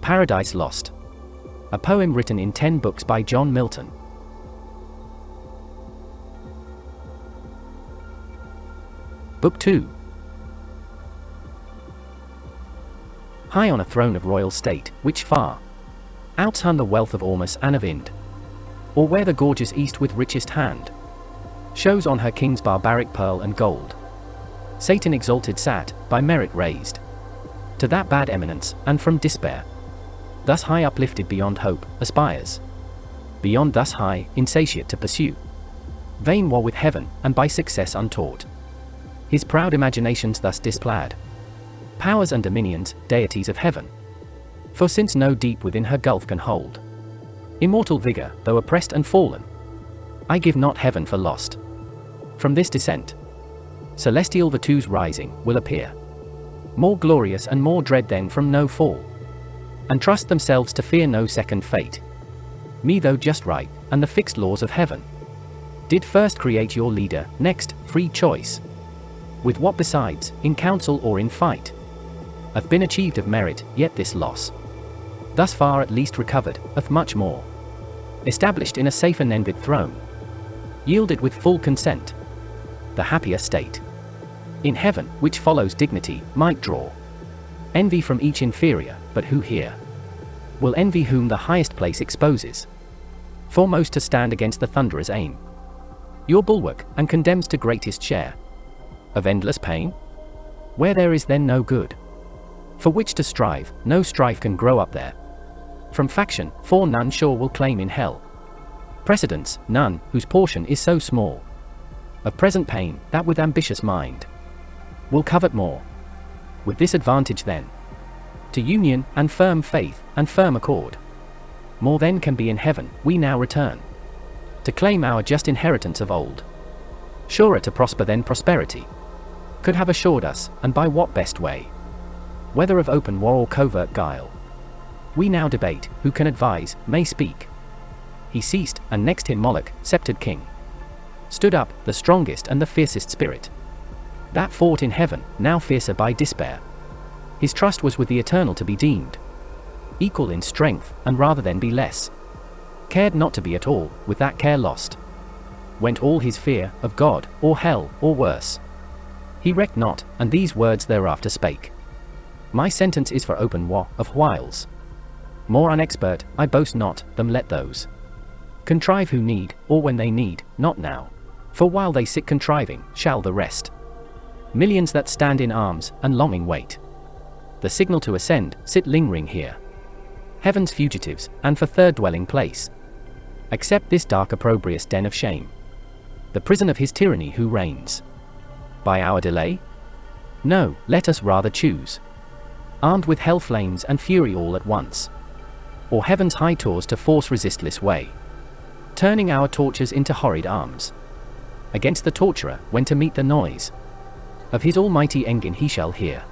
Paradise Lost. A poem written in 10 books by John Milton. Book 2. High on a throne of royal state, which far outshun the wealth of Ormus and of Ind, or where the gorgeous East with richest hand shows on her kings barbaric pearl and gold, Satan exalted sat, by merit raised to that bad eminence, and from despair, thus high uplifted beyond hope, aspires beyond thus high, insatiate to pursue vain war with heaven, and by success untaught his proud imaginations thus displaid powers and dominions, deities of heaven. For since no deep within her gulf can hold immortal vigor, though oppressed and fallen, I give not heaven for lost. From this descent, celestial virtues rising, will appear more glorious and more dread than from no fall, and trust themselves to fear no second fate. Me though just right, and the fixed laws of heaven, did first create your leader, next, free choice. With what besides, in council or in fight, hath been achieved of merit, yet this loss, thus far at least recovered, hath much more established in a safer nenbid throne, yielded with full consent the happier state in heaven, which follows dignity, might draw envy from each inferior, but who here will envy whom the highest place exposes foremost to stand against the thunderer's aim, your bulwark, and condemns to greatest share of endless pain? Where there is then no good for which to strive, no strife can grow up there from faction, for none sure will claim in hell precedence, none whose portion is so small of present pain, that with ambitious mind will covet more. With this advantage then, to union, and firm faith, and firm accord, more than can be in heaven, we now return to claim our just inheritance of old. Surer to prosper than prosperity could have assured us, and by what best way, whether of open war or covert guile, we now debate, who can advise, may speak. He ceased, and next him Moloch, sceptred king, stood up, the strongest and the fiercest spirit that fought in heaven, now fiercer by despair. His trust was with the eternal to be deemed equal in strength, and rather than be less, cared not to be at all, with that care lost went all his fear, of God, or hell, or worse. He recked not, and these words thereafter spake: my sentence is for open war, of whiles more unexpert, I boast not, them let those contrive who need, or when they need, not now. For while they sit contriving, shall the rest millions that stand in arms, and longing wait the signal to ascend, sit lingering here, heaven's fugitives, and for third dwelling place accept this dark opprobrious den of shame, the prison of his tyranny who reigns by our delay? No, let us rather choose, armed with hell flames and fury all at once, or heaven's high tors to force resistless way, turning our tortures into horrid arms against the torturer, when to meet the noise of his almighty engine he shall hear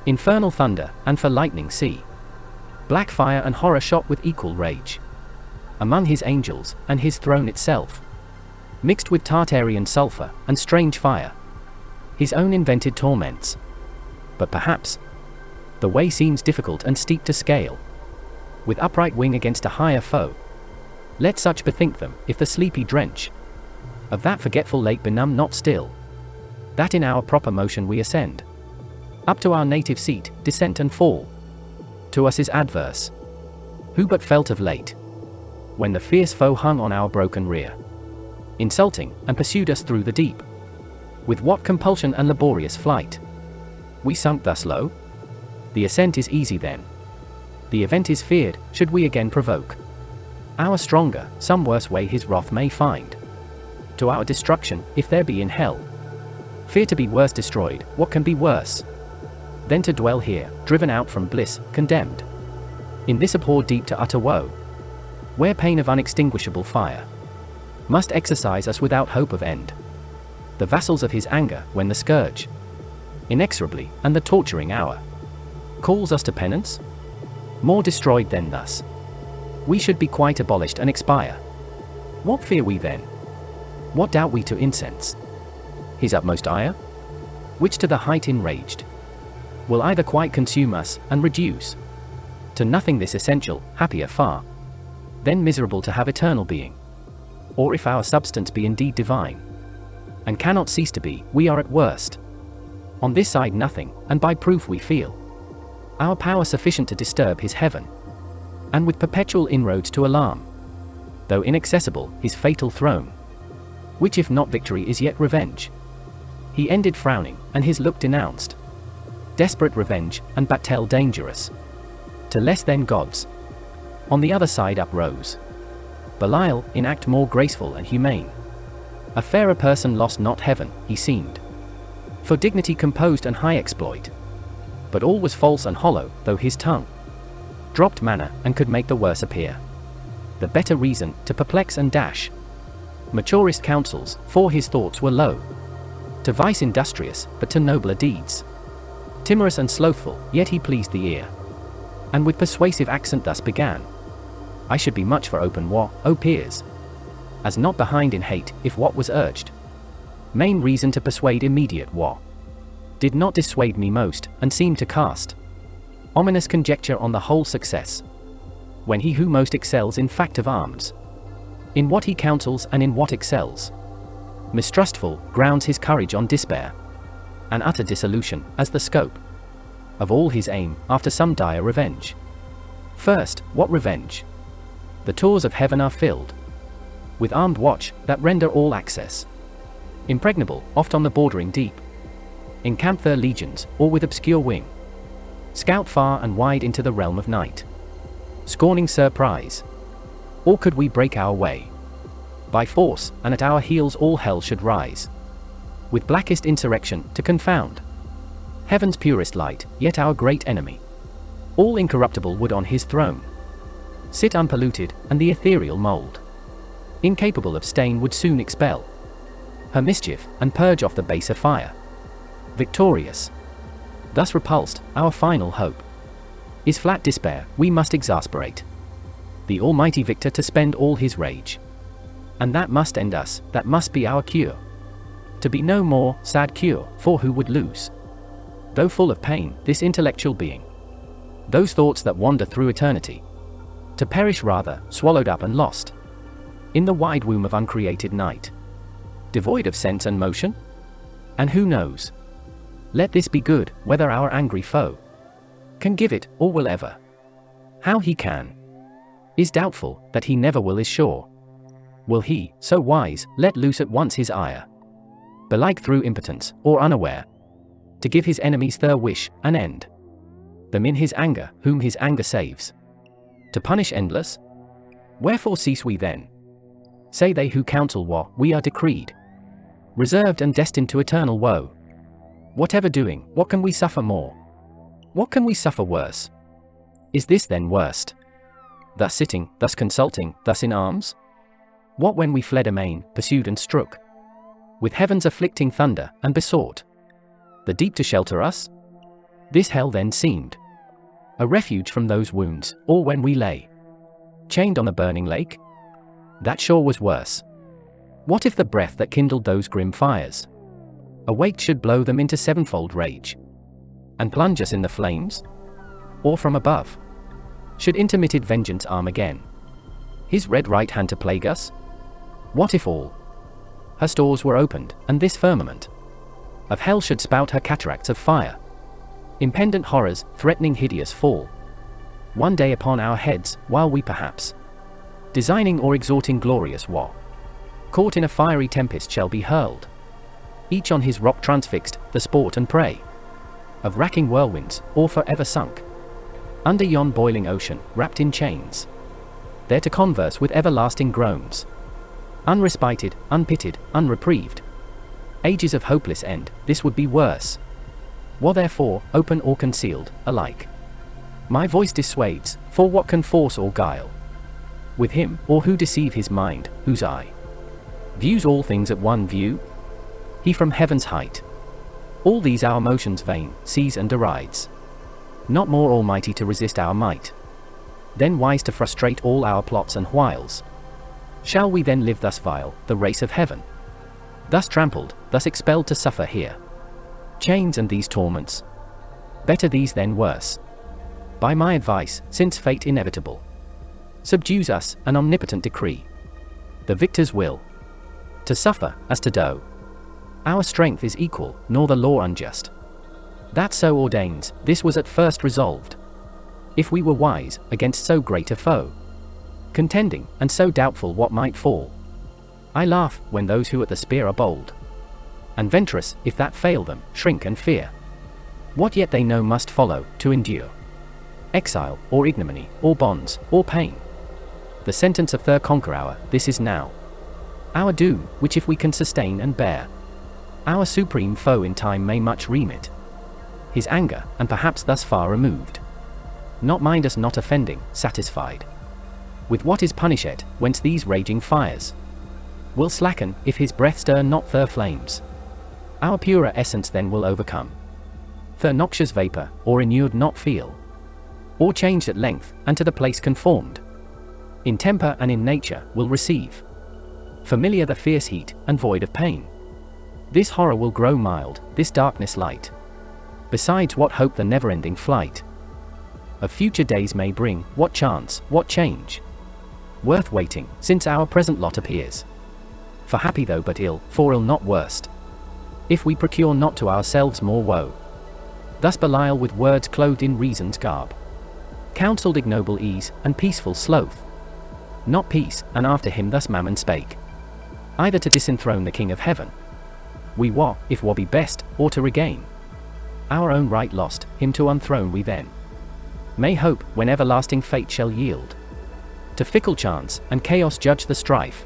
infernal thunder, and for lightning see black fire and horror shot with equal rage among his angels, and his throne itself mixed with Tartarian sulphur, and strange fire, his own invented torments. But perhaps the way seems difficult and steep to scale, with upright wing against a higher foe. Let such bethink them, if the sleepy drench of that forgetful lake benumb not still, that in our proper motion we ascend up to our native seat, descent and fall to us is adverse. Who but felt of late, when the fierce foe hung on our broken rear, insulting, and pursued us through the deep, with what compulsion and laborious flight we sunk thus low? The ascent is easy then, the event is feared, should we again provoke our stronger, some worse way his wrath may find to our destruction, if there be in hell fear to be worse destroyed. What can be worse than to dwell here, driven out from bliss, condemned in this abhorred deep to utter woe, where pain of unextinguishable fire must exercise us without hope of end, the vassals of his anger, when the scourge inexorably, and the torturing hour calls us to penance? More destroyed than thus, we should be quite abolished and expire. What fear we then? What doubt we to incense his utmost ire, which to the height enraged will either quite consume us, and reduce To nothing this essential, happier far then miserable to have eternal being. Or if our substance be indeed divine, and cannot cease to be, we are at worst on this side nothing, and by proof we feel our power sufficient to disturb his heaven, and with perpetual inroads to alarm, though inaccessible, his fatal throne, which if not victory is yet revenge. He ended frowning, and his look denounced desperate revenge, and battle dangerous to less than gods. On the other side uprose Belial, in act more graceful and humane. A fairer person lost not heaven, he seemed, for dignity composed and high exploit. But all was false and hollow, though his tongue dropped manna, and could make the worse appear the better reason, to perplex and dash maturest counsels, for his thoughts were low to vice industrious, but to nobler deeds timorous and slothful, yet he pleased the ear, and with persuasive accent thus began: I should be much for open war, O peers, as not behind in hate, if what was urged, main reason to persuade immediate war, did not dissuade me most, and seemed to cast ominous conjecture on the whole success, when he who most excels in fact of arms, in what he counsels and in what excels, mistrustful, grounds his courage on despair, and utter dissolution, as the scope of all his aim, after some dire revenge. First, what revenge? The tours of heaven are filled with armed watch, that render all access impregnable, oft on the bordering deep encamp their legions, or with obscure wing scout far and wide into the realm of night, scorning surprise. Or could we break our way by force, and at our heels all hell should rise, with blackest insurrection, to confound heaven's purest light, yet our great enemy, all incorruptible, would on his throne sit unpolluted, and the ethereal mold, incapable of stain, would soon expel her mischief, and purge off the baser fire. Victorious, thus repulsed, our final hope is flat despair. We must exasperate the almighty victor to spend all his rage, and that must end us, that must be our cure, to be no more, sad cure, for who would lose, though full of pain, this intellectual being, those thoughts that wander through eternity, to perish rather, swallowed up and lost in the wide womb of uncreated night, devoid of sense and motion? And who knows, let this be good, whether our angry foe can give it, or will ever. How he can is doubtful, that he never will is sure. Will he, so wise, let loose at once his ire, belike through impotence, or unaware, to give his enemies their wish, and end them in his anger, whom his anger saves, to punish endless? Wherefore cease we then? Say they who counsel war, we are decreed reserved and destined to eternal woe. Whatever doing, what can we suffer more? What can we suffer worse? Is this then worst? Thus sitting, thus consulting, thus in arms? What when we fled amain, pursued and struck with heaven's afflicting thunder, and besought the deep to shelter us? This hell then seemed a refuge from those wounds, or when we lay chained on the burning lake? That sure was worse. What if the breath that kindled those grim fires awaked should blow them into sevenfold rage, and plunge us in the flames? Or from above should intermitted vengeance arm again his red right hand to plague us? What if all her stores were opened, and this firmament of hell should spout her cataracts of fire, impendent horrors, threatening hideous fall one day upon our heads, while we perhaps designing or exhorting glorious war, caught in a fiery tempest shall be hurled, each on his rock transfixed, the sport and prey of racking whirlwinds, or forever sunk under yon boiling ocean, wrapped in chains, there to converse with everlasting groans, unrespited, unpitied, unreprieved, ages of hopeless end. This would be worse. War therefore, open or concealed, alike my voice dissuades, for what can force or guile with him, or who deceive his mind, whose eye views all things at one view? He from heaven's height all these our motions vain sees and derides, not more almighty to resist our might, then wise to frustrate all our plots and wiles. Shall we then live thus vile, the race of heaven, thus trampled, thus expelled to suffer here chains and these torments? Better these than worse. by my advice, since fate inevitable subdues us, an omnipotent decree. The victor's will to suffer, as to do. Our strength is equal, nor the law unjust. That so ordains, this was at first resolved. If we were wise, against so great a foe contending, and so doubtful what might fall. I laugh, when those who at the spear are bold, and venturous, if that fail them, shrink and fear. What yet they know must follow, to endure exile, or ignominy, or bonds, or pain. The sentence of their conqueror, this is now our doom, which if we can sustain and bear, our supreme foe in time may much remit his anger, and perhaps thus far removed, not mind us not offending, satisfied with what is punished, whence these raging fires will slacken, if his breath stir not their flames. Our purer essence then will overcome their noxious vapor, or inured not feel, or changed at length, and to the place conformed, in temper and in nature, will receive familiar the fierce heat, and void of pain. This horror will grow mild, this darkness light. Besides what hope the never-ending flight of future days may bring, what chance, what change worth waiting, since our present lot appears for happy though but ill, for ill not worst, if we procure not to ourselves more woe. Thus Belial with words clothed in reason's garb counselled ignoble ease, and peaceful sloth, not peace, and after him thus Mammon spake, either to disenthrone the King of Heaven, we war, if war be best, or to regain our own right lost, him to unthrone we then may hope, when everlasting fate shall yield to fickle chance, and chaos judge the strife.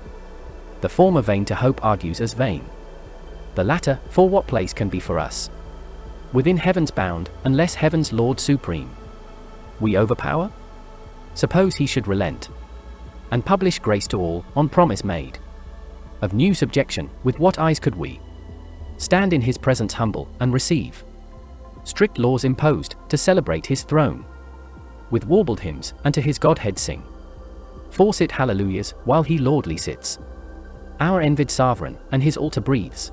The former vain to hope argues as vain. The latter, for what place can be for us within heaven's bound, unless heaven's Lord supreme we overpower? Suppose he should relent, and publish grace to all, on promise made of new subjection, with what eyes could we stand in his presence humble, and receive strict laws imposed, to celebrate his throne with warbled hymns, and to his Godhead sing forced hallelujahs, while he lordly sits, our envied sovereign, and his altar breathes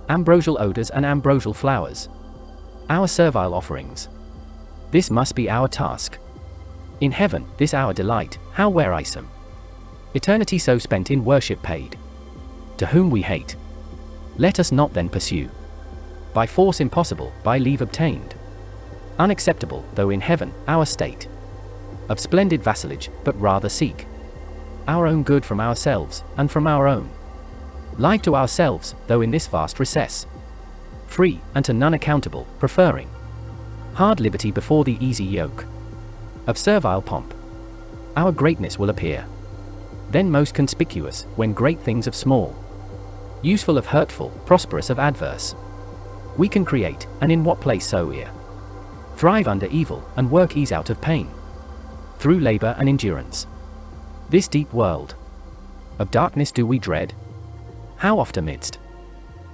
ambrosial odors and ambrosial flowers, our servile offerings. This must be our task. In heaven, this our delight, how wearisome eternity so spent in worship paid to whom we hate. Let us not then pursue by force impossible, by leave obtained unacceptable, though in heaven, our state of splendid vassalage, but rather seek our own good from ourselves, and from our own life to ourselves, though in this vast recess free, and to none accountable, preferring hard liberty before the easy yoke of servile pomp. Our greatness will appear then most conspicuous, when great things of small, useful of hurtful, prosperous of adverse, we can create, and in what place soe'er thrive under evil, and work ease out of pain through labor and endurance. This deep world of darkness do we dread? How oft amidst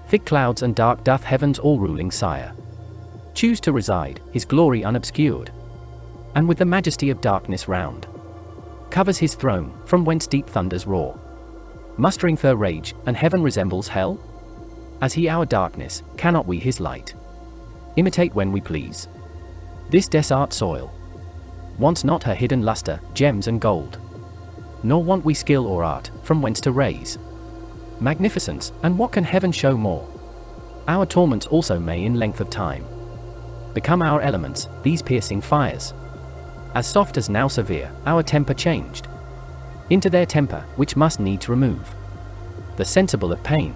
thick clouds and dark doth heaven's all-ruling Sire choose to reside, his glory unobscured, and with the majesty of darkness round covers his throne, from whence deep thunders roar, mustering their rage, and heaven resembles hell? As he our darkness, cannot we his light imitate when we please? This desert soil wants not her hidden luster, gems and gold, nor want we skill or art, from whence to raise magnificence, and what can heaven show more? Our torments also may in length of time become our elements, these piercing fires, as soft as now severe, our temper changed into their temper, which must needs remove the sensible of pain.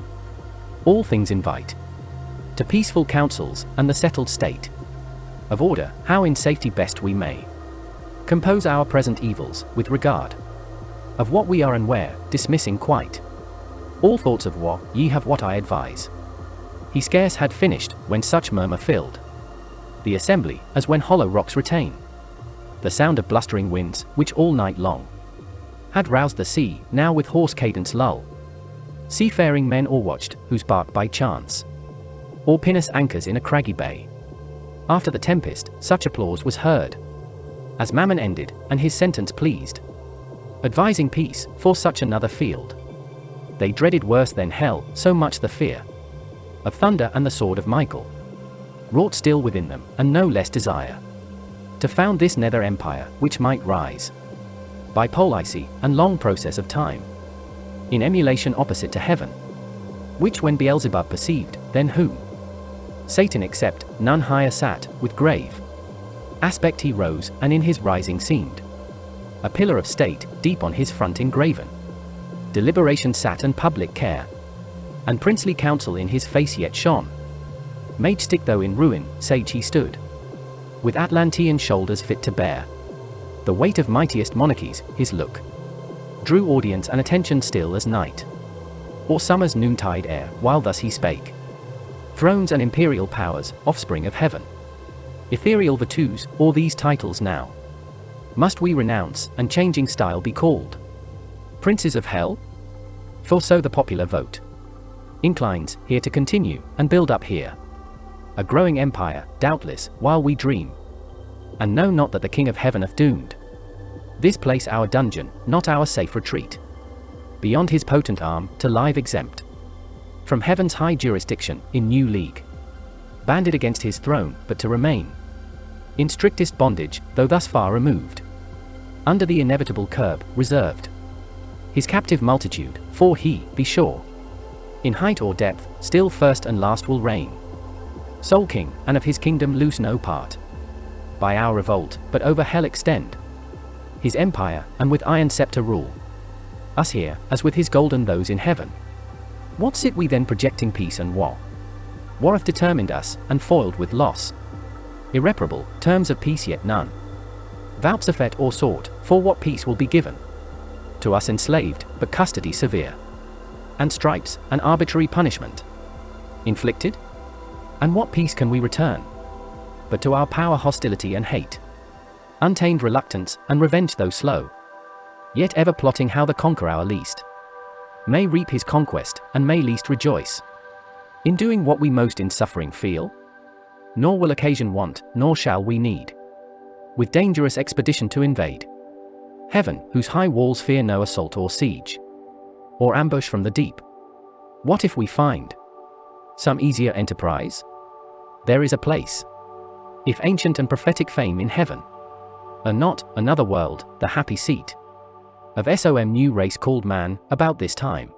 All things invite to peaceful counsels, and the settled state of order, how in safety best we may compose our present evils, with regard of what we are and where, dismissing quite all thoughts of war. Ye have what I advise. He scarce had finished, when such murmur filled the assembly, as when hollow rocks retain the sound of blustering winds, which all night long had roused the sea, now with hoarse cadence lull seafaring men, or watched, whose bark by chance or pinnace anchors in a craggy bay. After the tempest, such applause was heard as Mammon ended, and his sentence pleased, advising peace, for such another field they dreaded worse than hell, so much the fear of thunder and the sword of Michael wrought still within them, and no less desire to found this nether empire, which might rise by policy and long process of time, in emulation opposite to heaven, which when Beelzebub perceived, then whom Satan except, none higher sat, with grave aspect he rose, and in his rising seemed a pillar of state, deep on his front engraven. Deliberation sat and public care, and princely counsel in his face yet shone. Made stick though in ruin, sage he stood, with Atlantean shoulders fit to bear the weight of mightiest monarchies. His look drew audience and attention still as night, or summer's noontide air, while thus he spake. Thrones and imperial powers, offspring of heaven, ethereal virtues, all these titles now must we renounce, and changing style be called princes of hell? For so the popular vote inclines, here to continue, and build up here a growing empire, doubtless, while we dream, and know not that the King of Heaven hath doomed this place our dungeon, not our safe retreat, beyond his potent arm, to live exempt from heaven's high jurisdiction, in new league banded against his throne, but to remain in strictest bondage, though thus far removed under the inevitable curb, reserved his captive multitude, for he, be sure, in height or depth, still first and last will reign, sole king, and of his kingdom lose no part by our revolt, but over hell extend his empire, and with iron scepter rule us here, as with his golden those in heaven. What sit we then projecting peace and war? War hath determined us, and foiled with loss irreparable, terms of peace yet none vouchsafed or sought, for what peace will be given to us enslaved, but custody severe, and stripes, and arbitrary punishment inflicted? And what peace can we return, but to our power hostility and hate, untamed reluctance, and revenge though slow, yet ever plotting how the conqueror our least may reap his conquest, and may least rejoice in doing what we most in suffering feel? Nor will occasion want, nor shall we need with dangerous expedition to invade heaven, whose high walls fear no assault or siege, or ambush from the deep. What if we find some easier enterprise? There is a place, if ancient and prophetic fame in heaven, and not another world, the happy seat of some new race called man, about this time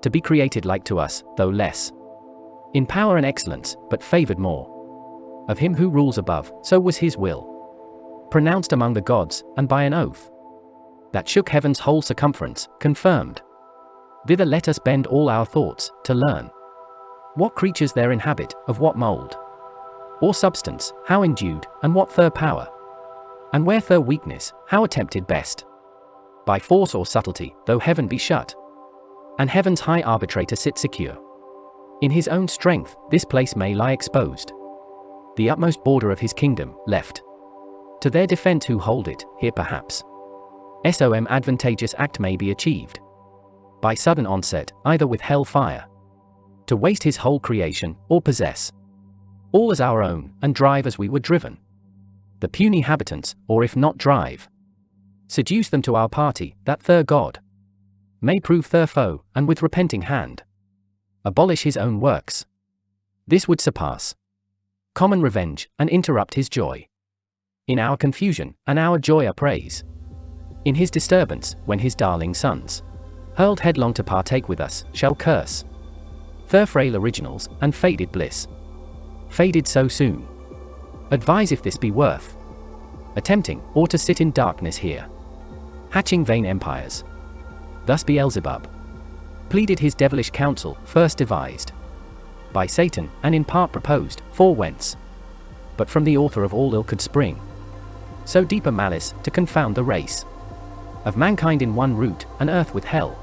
to be created like to us, though less in power and excellence, but favored more of him who rules above. So was his will pronounced among the gods, and by an oath that shook heaven's whole circumference, confirmed. Thither let us bend all our thoughts, to learn what creatures there inhabit, of what mold or substance, how endued, and what their power, and where their weakness, how attempted best by force or subtlety, though heaven be shut, and heaven's high arbitrator sit secure in his own strength, this place may lie exposed, the utmost border of his kingdom, left to their defense who hold it. Here perhaps some advantageous act may be achieved by sudden onset, either with hell fire to waste his whole creation, or possess all as our own, and drive as we were driven the puny habitants, or if not drive, seduce them to our party, that their God may prove their foe, and with repenting hand abolish his own works. This would surpass common revenge, and interrupt his joy in our confusion, and our joy upraise in his disturbance, when his darling sons, hurled headlong to partake with us, shall curse their frail originals, and faded bliss, faded so soon. Advise if this be worth attempting, or to sit in darkness here, hatching vain empires. Thus Beelzebub pleaded his devilish counsel, first devised by Satan, and in part proposed, for whence but from the author of all ill could spring so deep a malice, to confound the race of mankind in one root, and earth with hell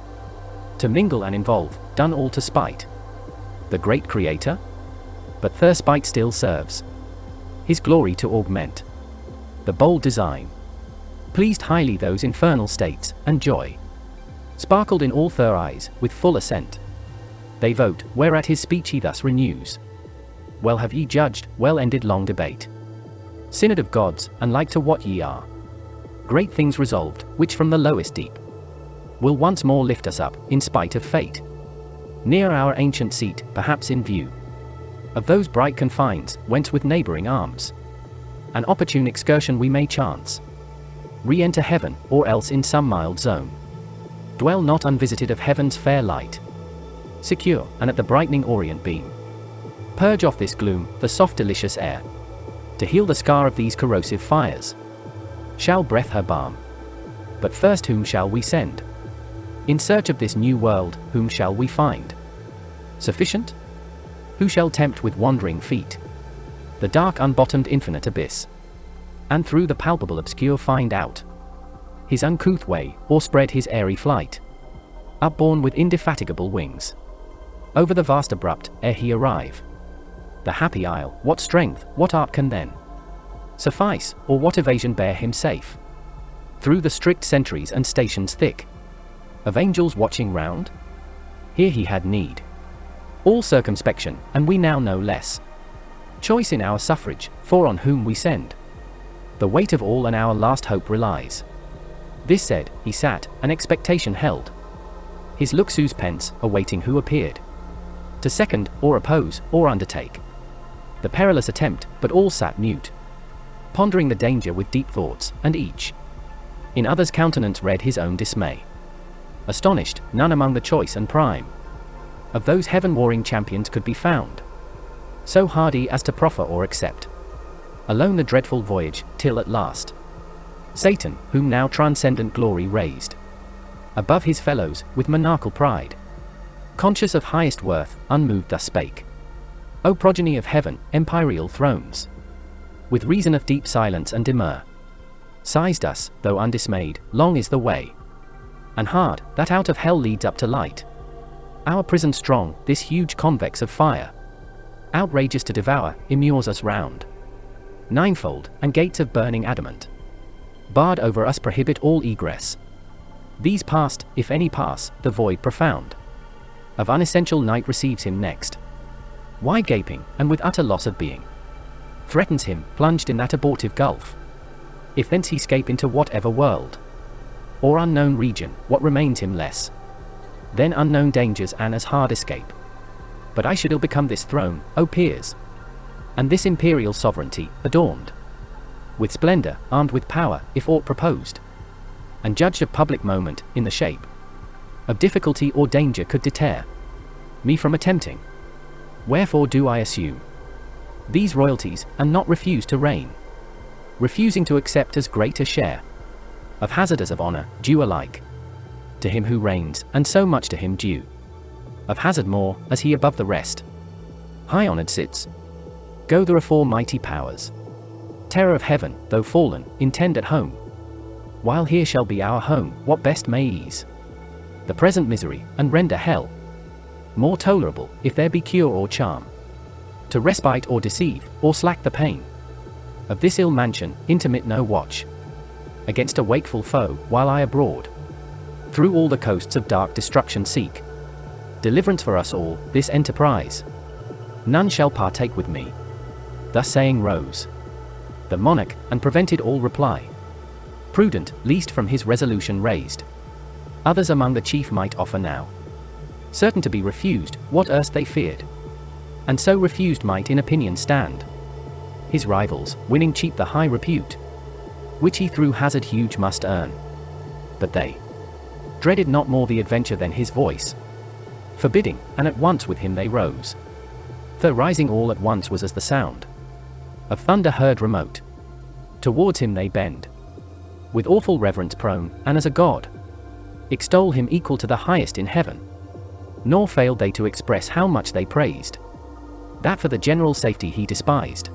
to mingle and involve, done all to spite the great Creator? But their spite still serves his glory to augment. The bold design pleased highly those infernal states, and joy sparkled in all their eyes, with full assent. They vote, whereat his speech he thus renews: Well have ye judged, well ended long debate, synod of gods, and like to what ye are, great things resolved, which from the lowest deep will once more lift us up, in spite of fate, near our ancient seat, perhaps in view of those bright confines, whence with neighbouring arms An opportune excursion we may chance. Re-enter heaven, or else in some mild zone. Dwell not unvisited of heaven's fair light. Secure, and at the brightening orient beam. Purge off this gloom, the soft delicious air. To heal the scar of these corrosive fires. Shall breath her balm. But first whom shall we send? In search of this new world, whom shall we find? Sufficient? Who shall tempt with wandering feet the dark unbottomed infinite abyss? And through the palpable obscure find out his uncouth way, or spread his airy flight, upborne with indefatigable wings, over the vast abrupt, ere he arrive. The happy isle, what strength, what art can then suffice, or what evasion bear him safe through the strict sentries and stations thick of angels watching round? Here he had need all circumspection, and we now know less choice in our suffrage, for on whom we send the weight of all and our last hope relies. This said, he sat, and expectation held his look suspense, awaiting who appeared to second, or oppose, or undertake the perilous attempt, but all sat mute, pondering the danger with deep thoughts, and each in other's countenance read his own dismay. Astonished, none among the choice and prime of those heaven-warring champions could be found so hardy as to proffer or accept alone the dreadful voyage, till at last Satan, whom now transcendent glory raised above his fellows, with monarchal pride, conscious of highest worth, unmoved thus spake: O progeny of heaven, empyreal thrones, with reason of deep silence and demur, sized us, though undismayed, long is the way, and hard, that out of hell leads up to light. Our prison strong, this huge convex of fire, outrageous to devour, immures us round ninefold, and gates of burning adamant, barred over us prohibit all egress. These past, if any pass, the void profound of unessential night receives him next, wide gaping, and with utter loss of being, threatens him, plunged in that abortive gulf. If thence he scape into whatever world or unknown region, what remains him less then unknown dangers and as hard escape? But I should ill become this throne, O peers, and this imperial sovereignty, adorned with splendor, armed with power, if aught proposed, and judged of public moment, in the shape of difficulty or danger could deter me from attempting. Wherefore do I assume these royalties, and not refuse to reign, refusing to accept as great a share of hazard as of honor, due alike to him who reigns, and so much to him due of hazard more, as he above the rest high honored sits. Go the afore mighty powers, terror of heaven, though fallen, intend at home, while here shall be our home, what best may ease the present misery, and render hell more tolerable, if there be cure or charm to respite or deceive, or slack the pain of this ill mansion, intermit no watch against a wakeful foe, while I abroad through all the coasts of dark destruction seek deliverance for us all, this enterprise none shall partake with me. Thus saying rose the monarch, and prevented all reply. Prudent, least from his resolution raised, others among the chief might offer now, certain to be refused, what erst they feared, and so refused might in opinion stand. His rivals, winning cheap the high repute, which he through hazard huge must earn. But they dreaded not more the adventure than his voice forbidding, and at once with him they rose. The rising all at once was as the sound of thunder heard remote. Towards him they bend, with awful reverence prone, and as a god extol him equal to the highest in heaven. Nor failed they to express how much they praised that for the general safety he despised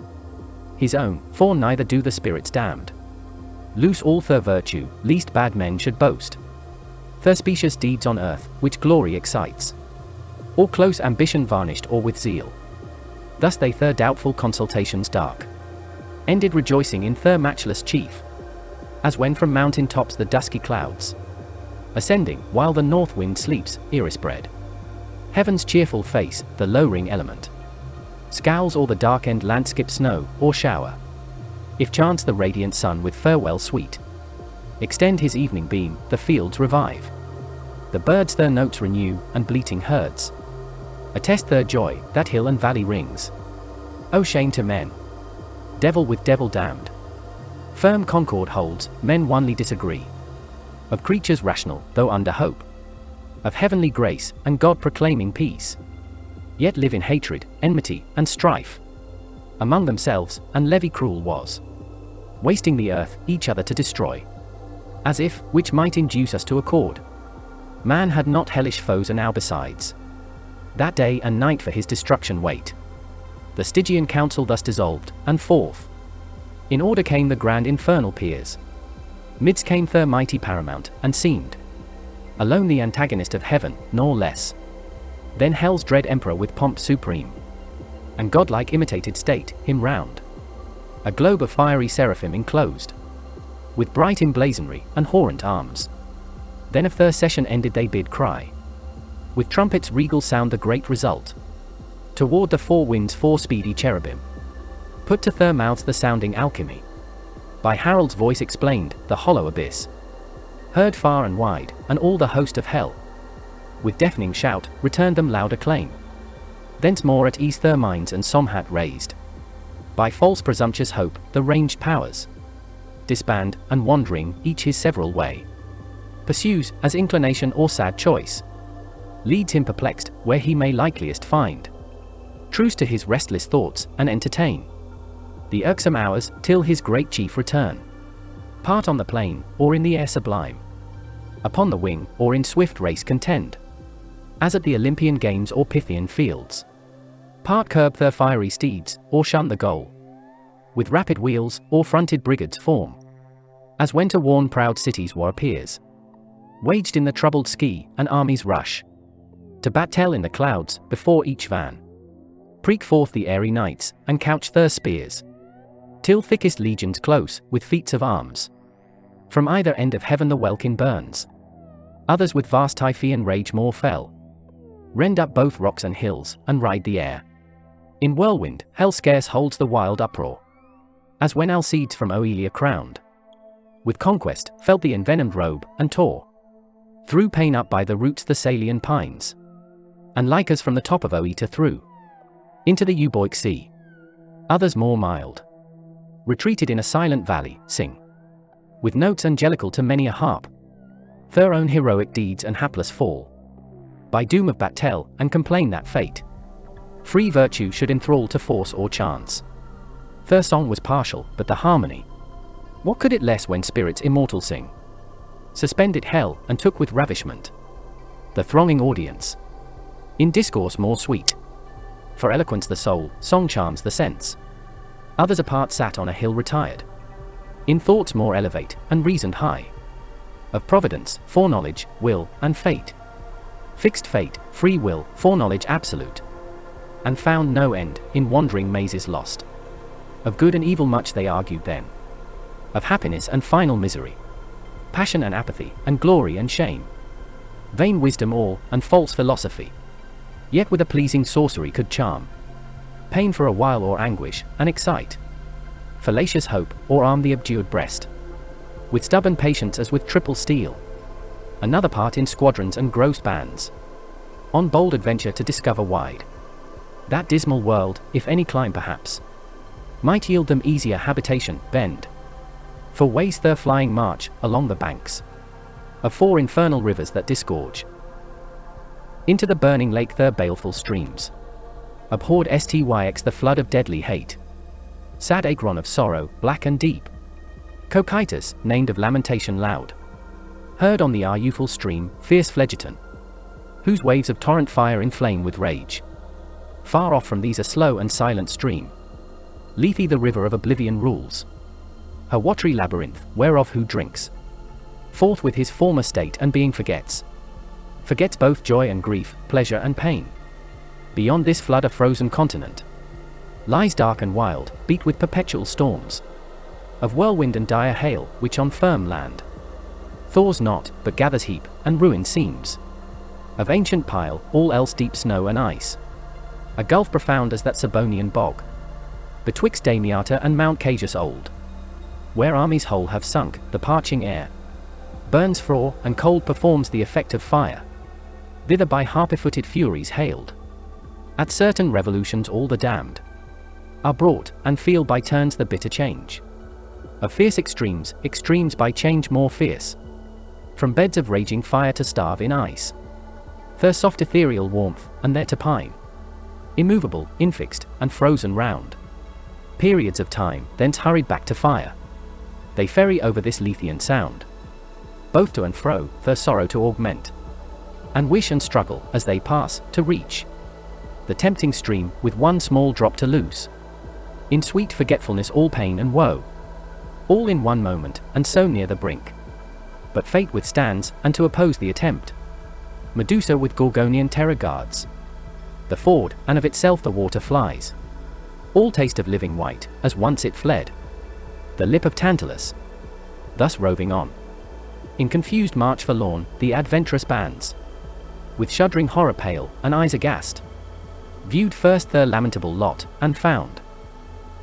his own, for neither do the spirits damned loose all their virtue, least bad men should boast their specious deeds on earth, which glory excites, or close ambition varnished or with zeal. Thus they their doubtful consultations dark ended rejoicing in their matchless chief, as when from mountain tops the dusky clouds ascending, while the north wind sleeps, irispread heaven's cheerful face, the lowering element scowls o'er the dark-end landscape snow, or shower, if chance the radiant sun with farewell sweet extend his evening beam, the fields revive, the birds their notes renew, and bleating herds attest their joy, that hill and valley rings. O shame to men, devil with devil damned. Firm concord holds, men onely disagree. Of creatures rational, though under hope. Of heavenly grace, and God proclaiming peace. Yet live in hatred, enmity, and strife. Among themselves, and levy cruel was. Wasting the earth, each other to destroy. As if, which might induce us to accord. Man had not hellish foes enow besides. That day and night for his destruction wait. The Stygian council thus dissolved, and forth. In order came the grand infernal peers. Midst came their mighty paramount, and seemed alone the antagonist of heaven, nor less. Then hell's dread emperor with pomp supreme. And godlike imitated state, him round. A globe of fiery seraphim enclosed. With bright emblazonry, and horrent arms. Then of their session ended they bid cry. With trumpets regal sound the great result. Toward the four winds four speedy cherubim. Put to their mouths the sounding alchemy. By Harold's voice explained, the hollow abyss. Heard far and wide, and all the host of hell. With deafening shout, returned them loud acclaim. Thence more at ease their minds and some had raised. By false presumptuous hope, the ranged powers. Disband, and wandering, each his several way. Pursues, as inclination or sad choice. Leads him perplexed, where he may likeliest find. Truce to his restless thoughts, and entertain the irksome hours, till his great chief return. Part on the plain, or in the air sublime. Upon the wing, or in swift race contend. As at the Olympian games or Pythian fields. Part curb their fiery steeds, or shun the goal. With rapid wheels, or fronted brigades form. As when to warn proud cities war appears. Waged in the troubled ski, an army's rush. To battle in the clouds, before each van. Preak forth the airy knights, and couch their spears. Till thickest legions close, with feats of arms. From either end of heaven the welkin burns. Others with vast Typhoean rage more fell. Rend up both rocks and hills, and ride the air. In whirlwind, hell scarce holds the wild uproar. As when Alcides from Oelia crowned. With conquest, felt the envenomed robe, and tore. Through pain up by the roots the Salian pines. And Lycas from the top of Oeta threw. Into the Euboic sea. Others more mild. Retreated in a silent valley, sing. With notes angelical to many a harp. Their own heroic deeds and hapless fall. By doom of battle, and complain that fate. Free virtue should enthrall to force or chance. Their song was partial, but the harmony. What could it less when spirits immortal sing? Suspended hell, and took with ravishment the thronging audience. In discourse more sweet. For eloquence the soul, song charms the sense. Others apart sat on a hill retired. In thoughts more elevate, and reasoned high. Of providence, foreknowledge, will, and fate. Fixed fate, free will, foreknowledge absolute. And found no end, in wandering mazes lost. Of good and evil much they argued then. Of happiness and final misery. Passion and apathy, and glory and shame. Vain wisdom all, and false philosophy. Yet with a pleasing sorcery could charm. Pain for a while or anguish, and excite. Fallacious hope, or arm the abjured breast. With stubborn patience as with triple steel. Another part in squadrons and gross bands. On bold adventure to discover wide. That dismal world, if any climb perhaps. Might yield them easier habitation, bend. For waste their flying march, along the banks. Of four infernal rivers that disgorge. Into the burning lake their baleful streams. Abhorred Styx the flood of deadly hate. Sad Agron of sorrow, black and deep. Cocytus, named of lamentation loud. Heard on the Areuphal stream, fierce Phlegeton. Whose waves of torrent fire inflame with rage. Far off from these a slow and silent stream. Lethe the river of oblivion rules. Her watery labyrinth, whereof who drinks. Forth with his former state and being forgets. Forgets both joy and grief, pleasure and pain. Beyond this flood a frozen continent. Lies dark and wild, beat with perpetual storms. Of whirlwind and dire hail, which on firm land. Thaws not, but gathers heap, and ruin seems. Of ancient pile, all else deep snow and ice. A gulf profound as that Sabonian bog. Betwixt Damiata and Mount Casius old. Where armies whole have sunk, the parching air burns frore, and cold performs the effect of fire. Thither by harpy-footed furies hailed. At certain revolutions all the damned are brought, and feel by turns the bitter change of fierce extremes, extremes by change more fierce. From beds of raging fire to starve in ice. Their soft ethereal warmth, and there to pine. Immovable, infixed, and frozen round. Periods of time, thence hurried back to fire. They ferry over this Lethean sound. Both to and fro, their sorrow to augment. And wish and struggle, as they pass, to reach the tempting stream, with one small drop to lose. In sweet forgetfulness all pain and woe. All in one moment, and so near the brink. But fate withstands, and to oppose the attempt, Medusa with Gorgonian terror guards the ford, and of itself the water flies. All taste of living white, as once it fled the lip of Tantalus. Thus roving on, in confused march forlorn, the adventurous bands, with shuddering horror pale, and eyes aghast, viewed first their lamentable lot, and found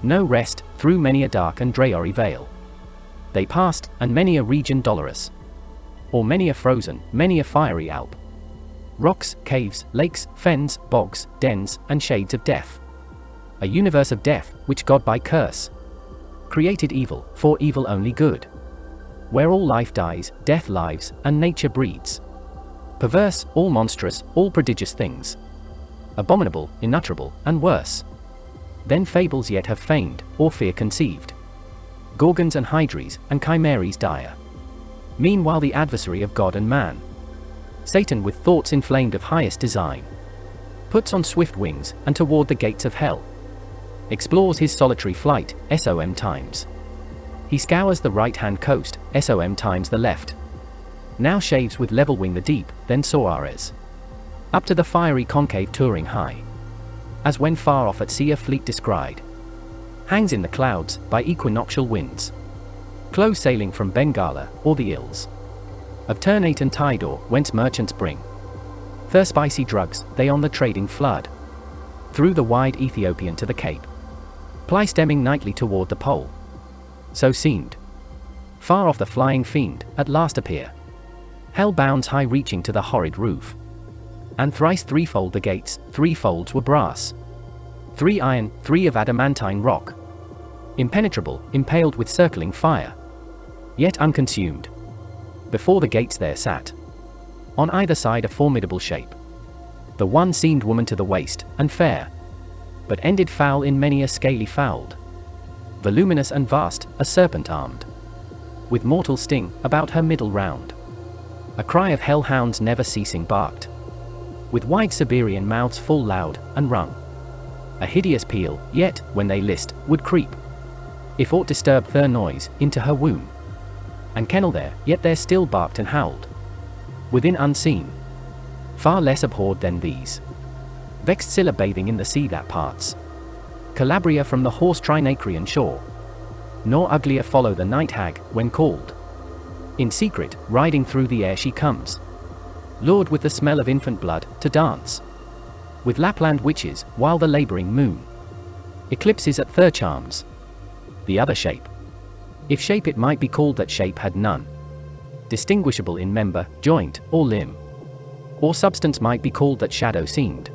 no rest, through many a dark and dreary vale. They passed, and many a region dolorous, or many a frozen, many a fiery Alp. Rocks, caves, lakes, fens, bogs, dens, and shades of death. A universe of death, which God by curse created evil, for evil only good. Where all life dies, death lives, and nature breeds. Perverse, all monstrous, all prodigious things. Abominable, unutterable, and worse than fables yet have feigned, or fear conceived. Gorgons and hydries, and chimeres dire. Meanwhile the adversary of God and man, Satan with thoughts inflamed of highest design, puts on swift wings, and toward the gates of hell explores his solitary flight, som times. He scours the right-hand coast, som times the left. Now shaves with level wing the deep, then soares up to the fiery concave touring high. As when far off at sea a fleet descried hangs in the clouds, by equinoctial winds, close sailing from Bengala, or the Ills of Ternate and Tidor, whence merchants bring their spicy drugs, they on the trading flood, through the wide Ethiopian to the Cape, ply stemming nightly toward the pole. So seemed far off the flying fiend, at last appear, hell bounds high reaching to the horrid roof. And thrice threefold the gates, three folds were brass, 3 iron, 3 of adamantine rock, impenetrable, impaled with circling fire, yet unconsumed. Before the gates there sat, on either side a formidable shape. The one seemed woman to the waist, and fair, but ended foul in many a scaly fouled. Voluminous and vast, a serpent armed with mortal sting, about her middle round. A cry of hell-hounds never ceasing barked, with wide Siberian mouths full loud, and rung a hideous peal, yet, when they list, would creep, if aught disturbed their noise, into her womb, and kennel there, yet there still barked and howled, within unseen, far less abhorred than these. Vexed Scylla bathing in the sea that parts Calabria from the hoarse Trinacrian shore, nor uglier follow the night hag, when called. In secret, riding through the air she comes, lured with the smell of infant blood, to dance with Lapland witches, while the labouring moon eclipses at their charms the other shape, if shape it might be called that shape had none, distinguishable in member, joint, or limb, or substance might be called that shadow seemed,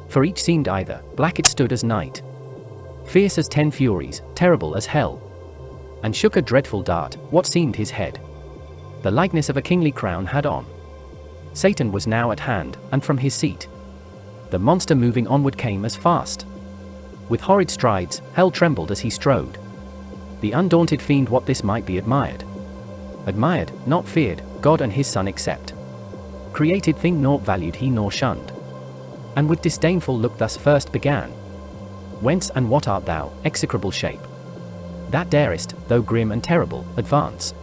for each seemed either, black it stood as night, fierce as 10 furies, terrible as hell, and shook a dreadful dart, what seemed his head the likeness of a kingly crown had on. Satan was now at hand, and from his seat the monster moving onward came as fast. With horrid strides, hell trembled as he strode. The undaunted fiend what this might be admired. Admired, not feared, God and his Son except. Created thing naught valued he nor shunned. And with disdainful look thus first began. Whence and what art thou, execrable shape, that darest, though grim and terrible, advance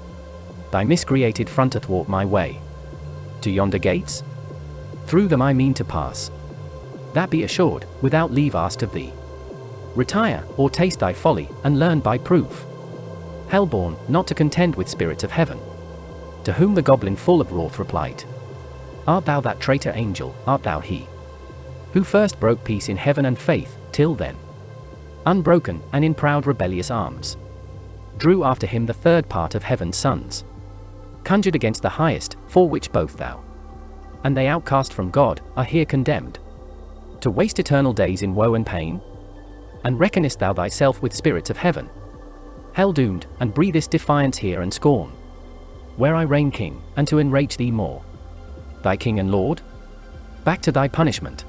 thy miscreated front athwart my way? To yonder gates? Through them I mean to pass. That be assured, without leave asked of thee. Retire, or taste thy folly, and learn by proof. Hellborn, not to contend with spirits of heaven. To whom the goblin full of wrath replied, Art thou that traitor angel, art thou he who first broke peace in heaven and faith, till then, unbroken, and in proud rebellious arms, drew after him the third part of heaven's sons, conjured against the highest, for which both thou and they outcast from God, are here condemned, to waste eternal days in woe and pain? And reckonest thou thyself with spirits of heaven? Hell doomed, and breathest defiance here and scorn, where I reign king, and to enrage thee more. Thy king and lord? Back to thy punishment,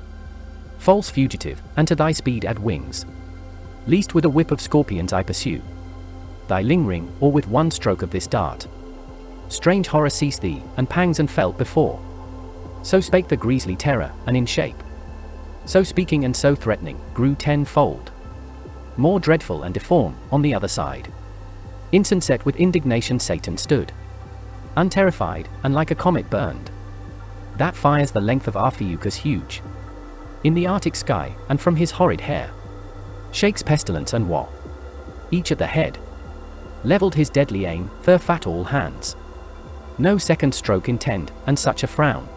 false fugitive, and to thy speed add wings, lest with a whip of scorpions I pursue thy lingering, or with one stroke of this dart. Strange horror seized thee, and pangs unfelt before. So spake the grisly terror, and in shape, so speaking and so threatening, grew tenfold more dreadful and deform, on the other side. Insensate with indignation Satan stood, unterrified, and like a comet burned, that fires the length of Arpheus huge, in the Arctic sky, and from his horrid hair shakes pestilence and woe. Each at the head levelled his deadly aim, fat all hands, no second stroke intend, and such a frown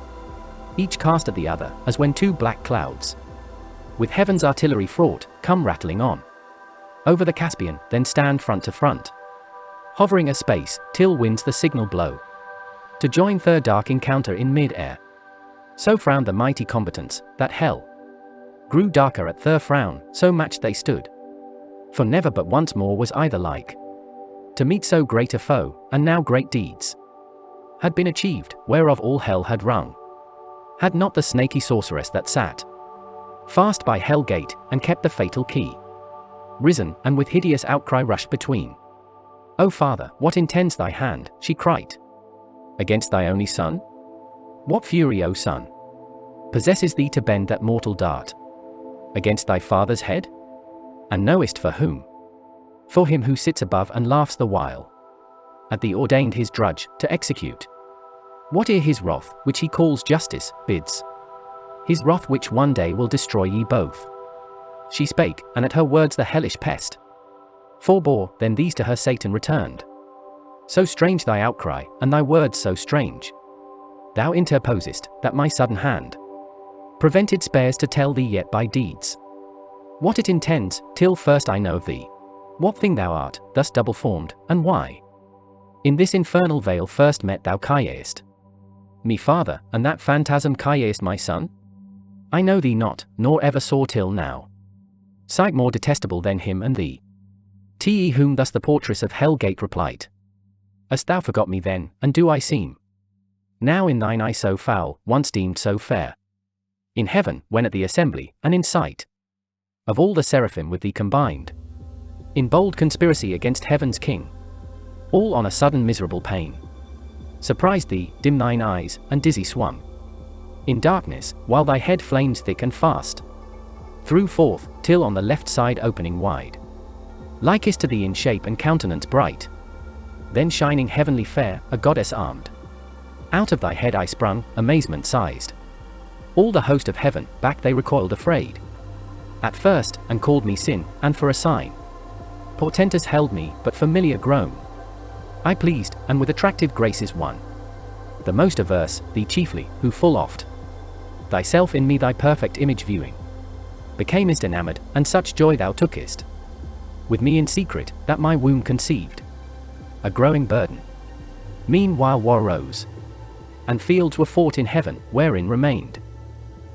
each cast at the other, as when two black clouds, with heaven's artillery fraught, come rattling on over the Caspian, then stand front to front, hovering a space, till winds the signal blow, to join their dark encounter in mid-air. So frowned the mighty combatants, that hell grew darker at their frown, so matched they stood. For never but once more was either like to meet so great a foe, and now great deeds had been achieved, whereof all hell had rung. Had not the snaky sorceress that sat fast by hell gate, and kept the fatal key, risen, and with hideous outcry rushed between. O Father, what intends thy hand, she cried, against thy only son? What fury, O Son, possesses thee to bend that mortal dart against thy father's head? And knowest for whom? For him who sits above and laughs the while at the ordained his drudge to execute. Whate'er his wrath, which he calls justice, bids, his wrath which one day will destroy ye both. She spake, and at her words the hellish pest forbore, then these to her Satan returned. So strange thy outcry, and thy words so strange, thou interposest, that my sudden hand prevented spares to tell thee yet by deeds what it intends, till first I know of thee, what thing thou art, thus double formed, and why in this infernal vale first met thou Caiaist me father, and that phantasm Caiaist my son? I know thee not, nor ever saw till now sight more detestable than him and thee. Te whom thus the portress of hell gate replied, hast thou forgot me then, and do I seem now in thine eye so foul, once deemed so fair in heaven, when at the assembly, and in sight of all the seraphim with thee combined, in bold conspiracy against heaven's king, all on a sudden miserable pain surprised thee, dim thine eyes, and dizzy swum in darkness, while thy head flames thick and fast threw forth, till on the left side opening wide, likest to thee in shape and countenance bright, then shining heavenly fair, a goddess armed, out of thy head I sprung, amazement sized. All the host of heaven, back they recoiled afraid at first, and called me sin, and for a sign portentous held me, but familiar grown I pleased, and with attractive graces won the most averse, thee chiefly, who full oft thyself in me thy perfect image viewing becamest enamored, and such joy thou tookest with me in secret, that my womb conceived a growing burden. Meanwhile war arose, and fields were fought in heaven, wherein remained,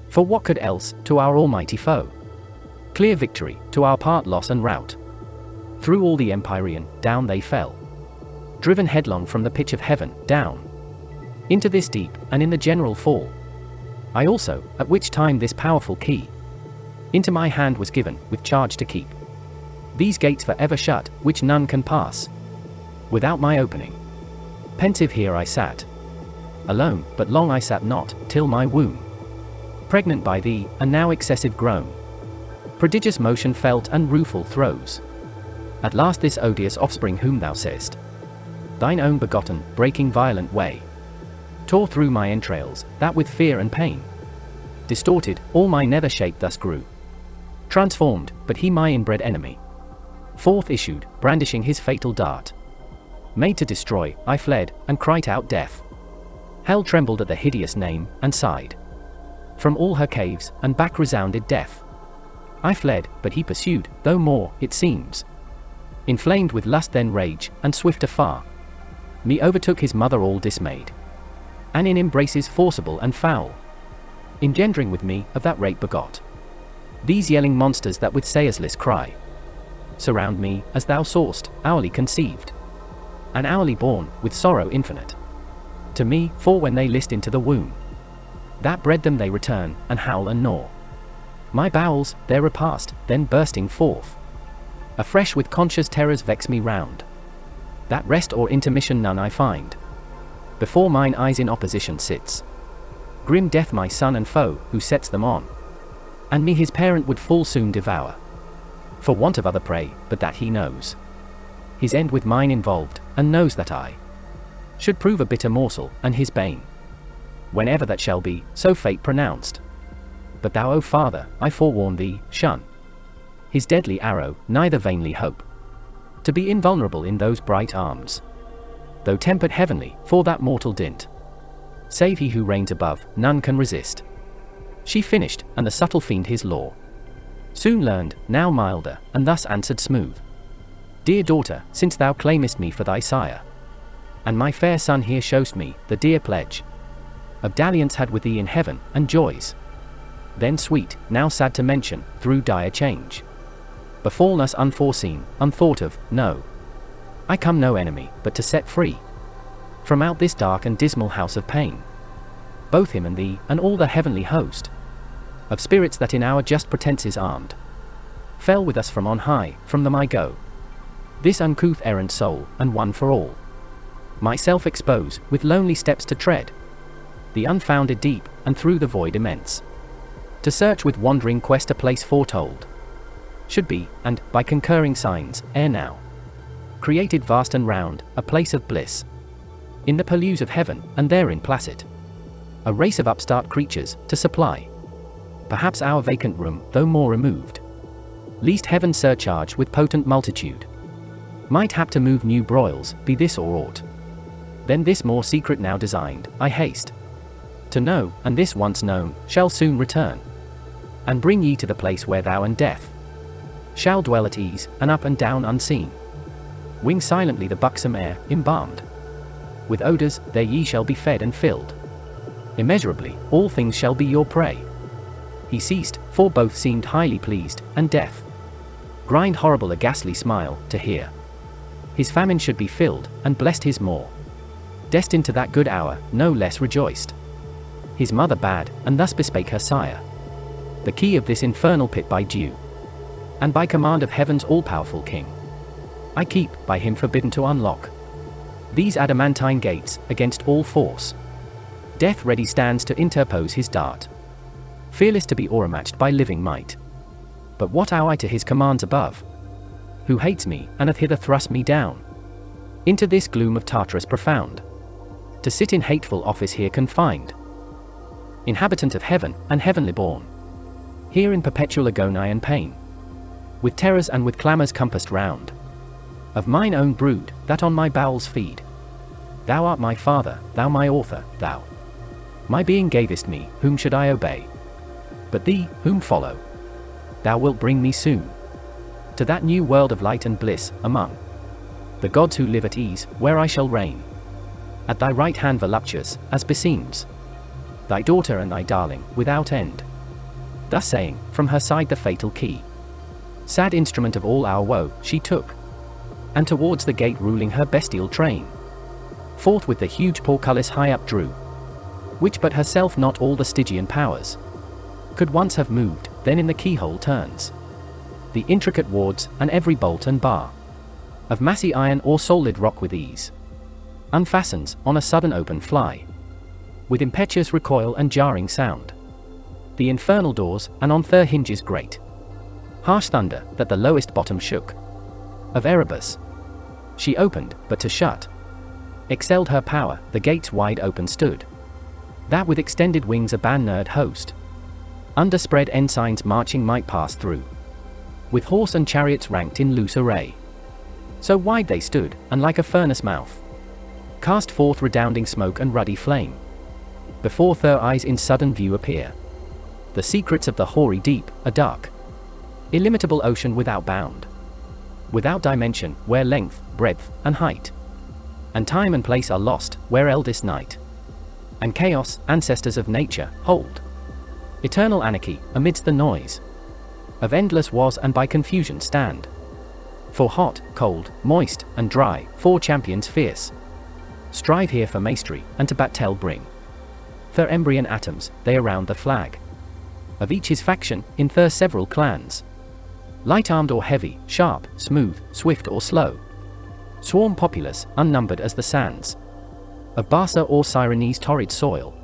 for what could else, to our almighty foe, clear victory, to our part loss and rout. Through all the empyrean, down they fell, driven headlong from the pitch of heaven, down into this deep, and in the general fall I also, at which time this powerful key into my hand was given, with charge to keep these gates for ever shut, which none can pass without my opening. Pensive here I sat alone, but long I sat not, till my womb, pregnant by thee, and now excessive grown, prodigious motion felt and rueful throes. At last this odious offspring whom thou sayest thine own begotten, breaking violent way, tore through my entrails, that with fear and pain distorted, all my nether shape thus grew transformed, but he my inbred enemy forth issued, brandishing his fatal dart. Made to destroy, I fled, and cried out death. Hell trembled at the hideous name, and sighed. From all her caves, and back resounded death. I fled, but he pursued, though more, it seems, inflamed with lust then rage, and swift afar, me overtook his mother all dismayed, and in embraces forcible and foul, engendering with me, of that rape begot These yelling monsters that with sayorless cry surround me, as thou saw'st, hourly conceived, and hourly born, with sorrow infinite. To me, for when they list into the womb that bred them, they return, and howl and gnaw my bowels, their repast, then bursting forth afresh with conscious terrors vex me round, that rest or intermission none I find. Before mine eyes in opposition sits grim death, my son and foe, who sets them on, and me his parent would full soon devour, for want of other prey, but that he knows his end with mine involved, and knows that I should prove a bitter morsel, and his bane, whenever that shall be, so fate pronounced. But thou, O father, I forewarn thee, shun his deadly arrow, neither vainly hope to be invulnerable in those bright arms, though tempered heavenly, for that mortal dint, save he who reigns above, none can resist. She finished, and the subtle fiend his law soon learned, now milder, and thus answered smooth: Dear daughter, since thou claimest me for thy sire, and my fair son here show'st me the dear pledge of dalliance had with thee in heaven, and joys then sweet, now sad to mention, through dire change, befallen us unforeseen, unthought of, no, I come no enemy, but to set free from out this dark and dismal house of pain, both him and thee, and all the heavenly host of spirits that in our just pretences armed fell with us from on high. From them I go, this uncouth errant soul, and one for all myself expose, with lonely steps to tread the unfounded deep, and through the void immense to search with wandering quest a place foretold should be, and, by concurring signs, ere now created vast and round, a place of bliss in the purlieus of heaven, and therein placid a race of upstart creatures, to supply perhaps our vacant room, though more removed, least heaven surcharged with potent multitude might hap to move new broils, be this or aught then this more secret now designed, I haste to know, and this once known, shall soon return, and bring ye to the place where thou and death shall dwell at ease, and up and down unseen wing silently the buxom air, embalmed with odors, there ye shall be fed and filled immeasurably, all things shall be your prey. He ceased, for both seemed highly pleased, and death grind horrible a ghastly smile, to hear his famine should be filled, and blessed his more destined to that good hour, no less rejoiced. His mother bade, and thus bespake her sire, the key of this infernal pit by due, and by command of heaven's all-powerful king, I keep, by him forbidden to unlock these adamantine gates, against all force. Death ready stands to interpose his dart, fearless to be o'ermatched by living might. But what owe I to his commands above, who hates me, and hath hither thrust me down into this gloom of Tartarus profound, to sit in hateful office here confined, inhabitant of heaven, and heavenly born, here in perpetual agony and pain, with terrors and with clamours compassed round, of mine own brood, that on my bowels feed. Thou art my father, thou my author, thou my being gavest me, whom should I obey? But thee, whom follow? Thou wilt bring me soon to that new world of light and bliss, among the gods who live at ease, where I shall reign at thy right hand voluptuous, as beseems thy daughter and thy darling, without end. Thus saying, from her side the fatal key, sad instrument of all our woe, she took, and towards the gate ruling her bestial train, forth with the huge portcullis high up drew, which but herself not all the Stygian powers could once have moved, then in the keyhole turns the intricate wards, and every bolt and bar of massy iron or solid rock with ease unfastens, on a sudden open fly, with impetuous recoil and jarring sound, the infernal doors, and on their hinges great harsh thunder, that the lowest bottom shook of Erebus, she opened, but to shut excelled her power. The gates wide open stood, that with extended wings a bannered host, under spread ensigns marching, might pass through, with horse and chariots ranked in loose array. So wide they stood, and like a furnace mouth cast forth redounding smoke and ruddy flame. Before their eyes in sudden view appear the secrets of the hoary deep, a dark, illimitable ocean without bound, without dimension, where length, breadth, and height, and time and place are lost, where eldest night and chaos, ancestors of nature, hold eternal anarchy amidst the noise of endless was and by confusion stand. For hot, cold, moist, and dry, 4 champions fierce strive here for mastery, and to battle bring their embryon atoms, they around the flag of each his faction, in their several clans. Light-armed or heavy, sharp, smooth, swift or slow, swarm populous, unnumbered as the sands of Barca or Cyrene's torrid soil,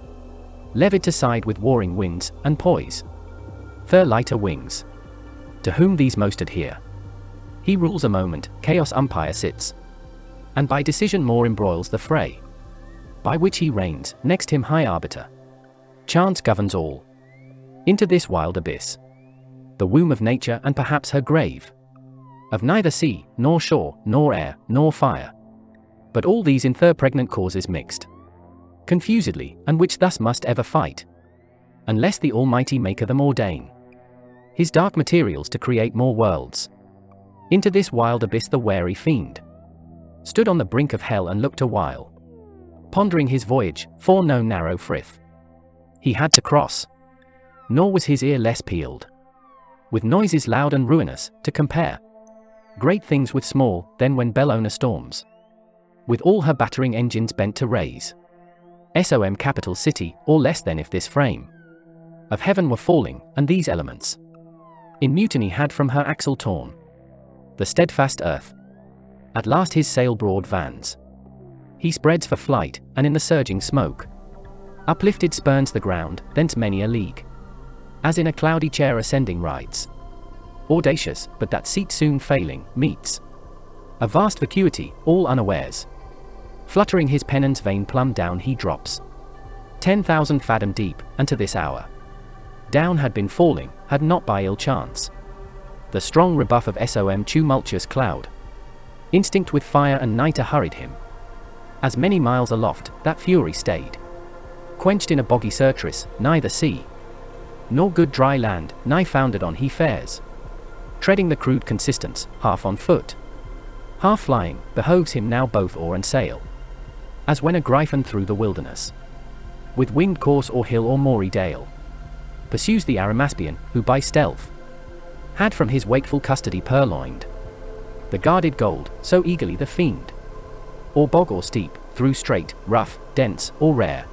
levied to side with warring winds, and poise their lighter wings. To whom these most adhere, he rules a moment, chaos umpire sits, and by decision more embroils the fray, by which he reigns, next him high arbiter. Chance governs all. Into this wild abyss, the womb of nature and perhaps her grave, of neither sea, nor shore, nor air, nor fire, but all these in their pregnant causes mixed confusedly, and which thus must ever fight, unless the Almighty Maker them ordain his dark materials to create more worlds. Into this wild abyss the wary fiend stood on the brink of hell and looked a while, pondering his voyage, for no narrow frith he had to cross, nor was his ear less peeled with noises loud and ruinous, to compare great things with small, then when Bellona storms, with all her battering engines bent to raise some capital city, or less than if this frame of heaven were falling, and these elements in mutiny had from her axle torn the steadfast earth. At last his sail broad vans he spreads for flight, and in the surging smoke uplifted spurns the ground, thence many a league, as in a cloudy chair ascending rides, audacious, but that seat soon failing, meets a vast vacuity, all unawares. Fluttering his pennon's vain plumb down he drops 10,000 fathom deep, and to this hour down had been falling, had not by ill chance the strong rebuff of some tumultuous cloud, instinct with fire and night hurried him, as many miles aloft, that fury stayed, quenched in a boggy surtress, neither sea nor good dry land, nigh founded on he fares, treading the crude consistence, half on foot, half flying, behoves him now both oar and sail, as when a gryphon through the wilderness, with winged course or hill or moory dale, pursues the Arimaspian, who by stealth had from his wakeful custody purloined the guarded gold, so eagerly the fiend, or bog or steep, through strait, rough, dense, or rare,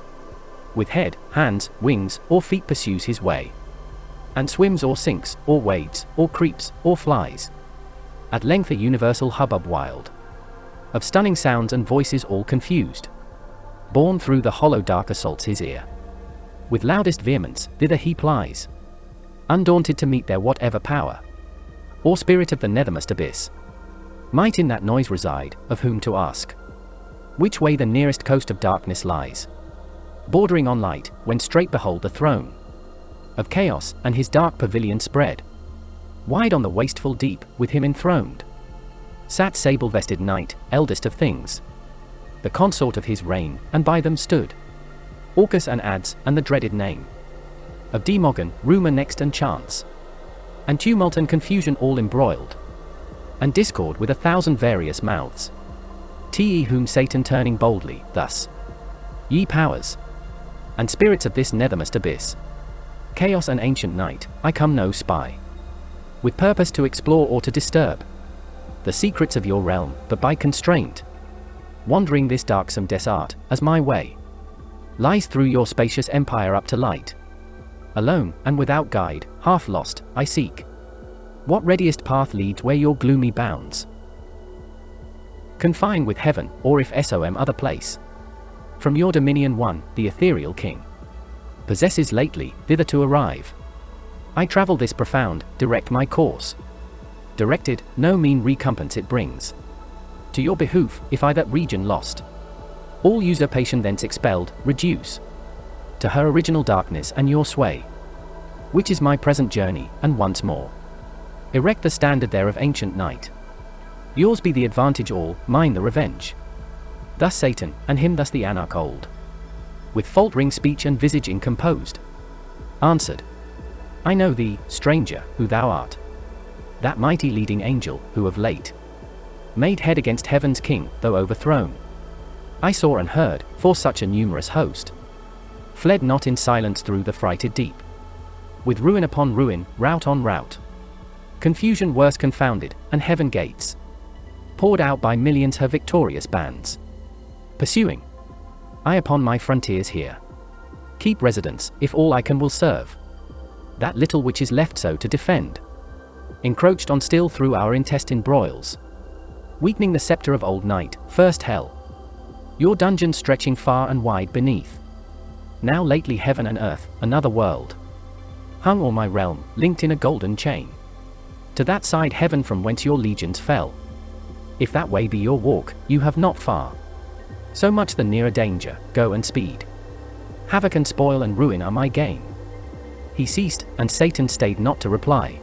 with head, hands, wings, or feet pursues his way, and swims or sinks, or wades, or creeps, or flies. At length a universal hubbub wild, of stunning sounds and voices all confused, borne through the hollow dark assaults his ear. With loudest vehemence, thither he plies, undaunted to meet their whatever power, or spirit of the nethermost abyss, might in that noise reside, of whom to ask, which way the nearest coast of darkness lies, bordering on light, when straight behold the throne of chaos, and his dark pavilion spread wide on the wasteful deep, with him enthroned sat sable-vested night, eldest of things, the consort of his reign, and by them stood Orcus and Adds, and the dreaded name of Demogon, rumour next and chance, and tumult and confusion all embroiled, and discord with 1,000 various mouths. Te whom Satan turning boldly, thus: Ye powers and spirits of this nethermost abyss, chaos and ancient night, I come no spy, with purpose to explore or to disturb the secrets of your realm, but by constraint, wandering this darksome desart, as my way lies through your spacious empire up to light. Alone, and without guide, half lost, I seek what readiest path leads where your gloomy bounds confine with heaven, or if some other place from your dominion one, the ethereal king, possesses lately, thither to arrive. I travel this profound, direct my course. Directed, no mean recompense it brings to your behoof, if I that region lost, all usurpation thence expelled, reduce to her original darkness and your sway, which is my present journey, and once more erect the standard there of ancient night. Yours be the advantage all, mine the revenge. Thus Satan, and him thus the anarch old, with faltering speech and visage incomposed, answered: I know thee, stranger, who thou art, that mighty leading angel, who of late made head against heaven's king, though overthrown. I saw and heard, for such a numerous host fled not in silence through the frighted deep, with ruin upon ruin, rout on rout, Confusion worse confounded, and heaven gates poured out by millions her victorious bands. Pursuing, I upon my frontiers here keep residence, if all I can will serve that little which is left so to defend. Encroached on still through our intestine broils, weakening the scepter of old night, first hell. Your dungeon stretching far and wide beneath. Now lately heaven and earth, another world, hung o'er my realm, linked in a golden chain. To that side heaven from whence your legions fell. If that way be your walk, you have not far. So much the nearer danger, go and speed. Havoc and spoil and ruin are my gain. He ceased, and Satan stayed not to reply,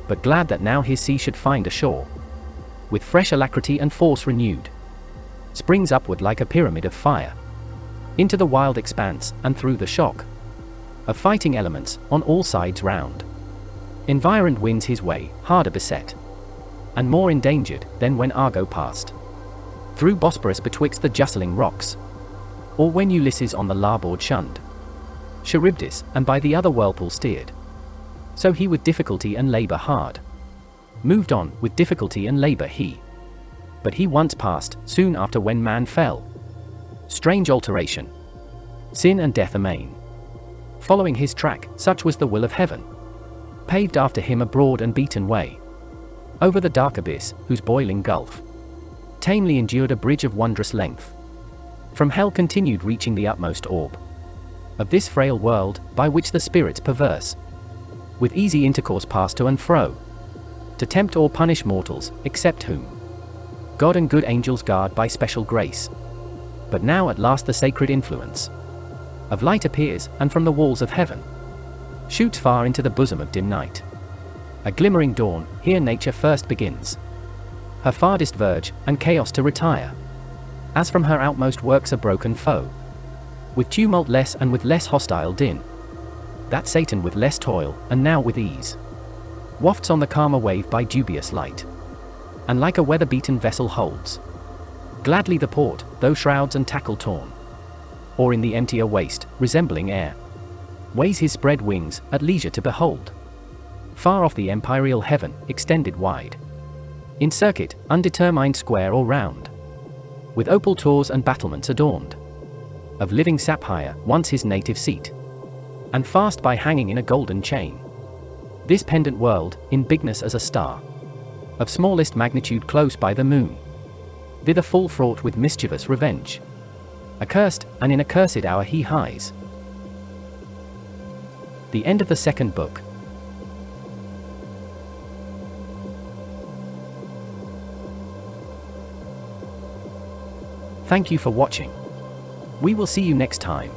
but glad that now his sea should find a shore, with fresh alacrity and force renewed, springs upward like a pyramid of fire, into the wild expanse, and through the shock of fighting elements, on all sides round, environed wins his way, harder beset, and more endangered, than when Argo passed through Bosporus betwixt the justling rocks, or when Ulysses on the larboard shunned Charybdis, and by the other whirlpool steered. So he with difficulty and labour hard moved on, with difficulty and labour he. But he once passed, soon after when man fell. Strange alteration, sin and death amain, following his track, such was the will of heaven, paved after him a broad and beaten way, over the dark abyss, whose boiling gulf tamely endured a bridge of wondrous length, from hell continued reaching the utmost orb of this frail world, by which the spirits perverse with easy intercourse pass to and fro, to tempt or punish mortals, except whom God and good angels guard by special grace. But now at last the sacred influence of light appears, and from the walls of heaven shoots far into the bosom of dim night. A glimmering dawn, here nature first begins her farthest verge, and chaos to retire, as from her outmost works a broken foe, with tumult less and with less hostile din, that Satan with less toil, and now with ease, wafts on the calmer wave by dubious light, and like a weather-beaten vessel holds gladly the port, though shrouds and tackle torn, or in the emptier waste, resembling air, weighs his spread wings, at leisure to behold far off the empyreal heaven, extended wide, in circuit, undetermined square or round, with opal tors and battlements adorned of living sapphire, once his native seat, and fast by hanging in a golden chain. This pendant world, in bigness as a star, of smallest magnitude close by the moon, thither full fraught with mischievous revenge, accursed, and in accursed hour he hies. The end of the second book. Thank you for watching. We will see you next time.